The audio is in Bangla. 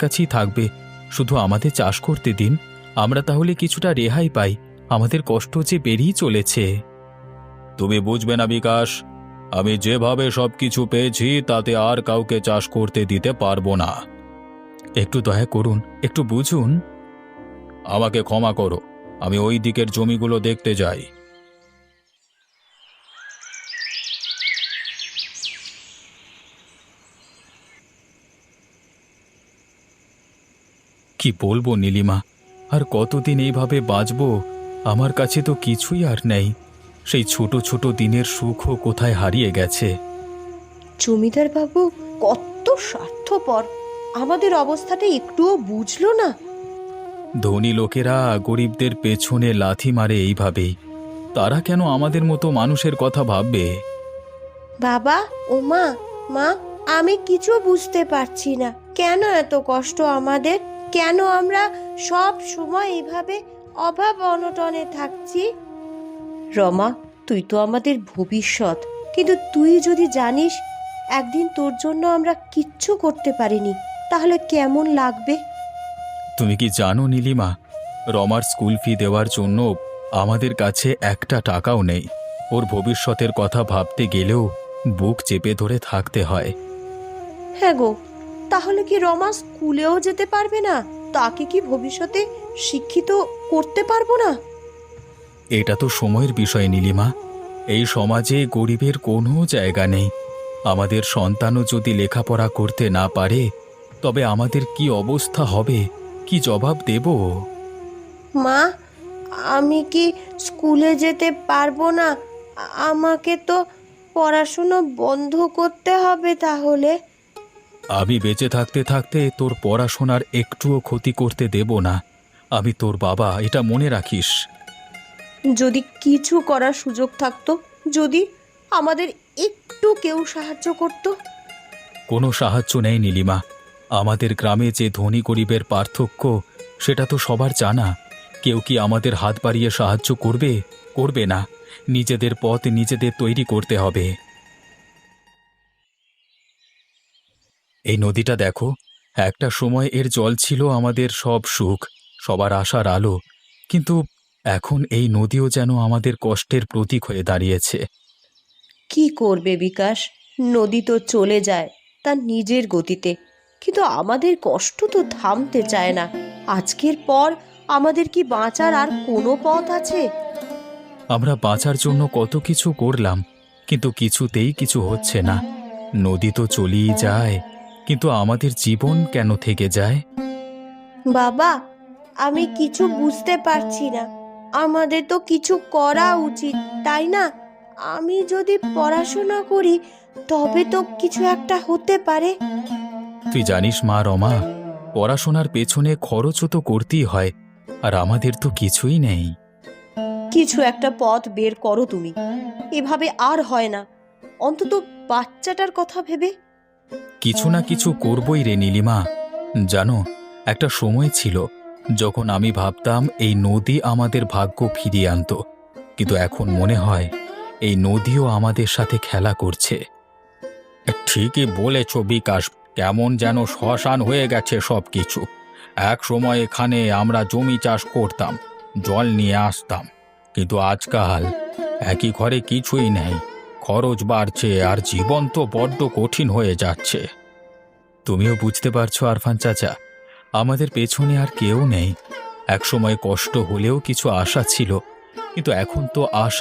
কাছেই থাকবে। শুধু আমাদের চাষ করতে দিন, আমরা তাহলে কিছুটা রেহাই পাই। আমাদের কষ্ট যে বেড়েই চলেছে। তুমি বুঝবে না বিকাশ, আমি যেভাবে সবকিছু পেয়েছি তাতে আর কাউকে চাষ করতে দিতে পারবো না। একটু দয়া করুন, একটু বুঝুন। আমাকে ক্ষমা করো, আমি ওই দিকের জমিগুলো দেখতে যাই। কি বলবো নীলিমা, আর কতদিন এইভাবে বাঁচবো? আমার কাছে তো কিছুই আর নেই। সেই ছোট ছোট দিনের সুখও কোথায় হারিয়ে গেছে। জমিদার বাবু কত স্বার্থপর, আমাদের অবস্থাটা একটুও বুঝলো না। ধনী লোকেরা গরিবদের পেছনে লাথি মারে এইভাবেই। তারা কেন আমাদের মতো মানুষের কথা ভাববে? বাবা ও মা, মা, আমি কিছু বুঝতে পারছি না, কেন এত কষ্ট আমাদের? কেন আমরা সব সময় এইভাবে অভাব অনটনে থাকছি? রমা, তুই তো আমাদের ভবিষ্যৎ, কিন্তু তুই যদি জানিস একদিন তোর জন্য আমরা কিচ্ছু করতে পারিনি, তাহলে কেমন লাগবে? তুমি কি জানো নীলিমা, রমার স্কুল ফি দেওয়ার জন্য আমাদের কাছে একটা টাকাও নেই। ওর ভবিষ্যতের কথা ভাবতে গেলেও বুক চেপে ধরে থাকতে হয়। হ্যাঁ গো, তাহলে কি রমা স্কুলেও যেতে পারবে না? তাকে কি ভবিষ্যতে শিক্ষিত করতে পারবো না? এটা তো সময়ের বিষয় নীলিমা। এই সমাজে গরিবের কোনো জায়গা নেই। আমাদের সন্তানও যদি লেখাপড়া করতে না পারে, তবে আমাদের কি অবস্থা হবে? কি জবাব দেব? মা, আমি কি স্কুলে যেতে পারবো না? আমাকে তো পড়াশুনো বন্ধ করতে হবে তাহলে। আমি বেঁচে থাকতে থাকতে তোর পড়াশোনার একটুও ক্ষতি করতে দেব না। আমি তোর বাবা, এটা মনে রাখিস। যদি কিছু করার সুযোগ থাকতো, যদি আমাদের একটু কেউ সাহায্য করতো। কোনো সাহায্য নেই নীলিমা। আমাদের গ্রামে যে ধনী গরিবের পার্থক্য, সেটা তো সবার জানা। কেউ কি আমাদের হাত বাড়িয়ে সাহায্য করবে? করবে না। নিজেদের পথ নিজেদের তৈরি করতে হবে। এই নদীটা দেখো, একটা সময় এর জল ছিল আমাদের সব সুখ, সবার আশার আলো। কিন্তু এখন এই নদীও যেন আমাদের কষ্টের প্রতীক হয়ে দাঁড়িয়েছে। কি করবে বিকাশ, নদী তো চলে যায় তার নিজের গতিতে, কিন্তু আমাদের কষ্ট তো থামতে চায় না। আজকের পর আমাদের কি বাঁচার আর কোনো পথ আছে? আমরা বাঁচার জন্য কত কিছু করলাম, কিন্তু কিছুতেই কিছু হচ্ছে না। নদী তো চলেই যায়, কিন্তু আমাদের জীবন কেন থেকে যায়? বাবা, আমি কিছু বুঝতে পারছি না। আমাদের তো কিছু করা উচিত, তাই না? আমি যদি পড়াশোনা করি তবে তো কিছু একটা হতে পারে। তুই জানিস মা রমা, পড়াশোনার পেছনে খরচও তো করতেই হয়, আর আমাদের তো কিছুই নেই। কিছু একটা পথ বের করো তুমি। এভাবে আর হয় না, অন্তত বাচ্চাটার কথা ভেবে। কিছু না কিছু করবই রে নীলিমা। জানো, একটা সময় ছিল যখন আমি ভাবতাম এই নদী আমাদের ভাগ্য ফিরিয়ে আনতো, কিন্তু এখন মনে হয় এই নদীও আমাদের সাথে খেলা করছে। ঠিকই বলেছ বিকাশ, কেমন যেন শ্মশান হয়ে গেছে সবকিছু। এক সময় এখানে আমরা জমি চাষ করতাম, জল নিয়ে আসতাম, কিন্তু আজকাল একই ঘরে কিছুই নেই। খরচ বাড়ছে আর জীবন তো বড্ড কঠিন হয়ে যাচ্ছে। তুমিও বুঝতে পারছো আরফান চাচা, আমাদের পেছনে আর কেউ নেই। একসময় কষ্ট হলেও কিছু আশা ছিল, কিন্তু এখন তো আশা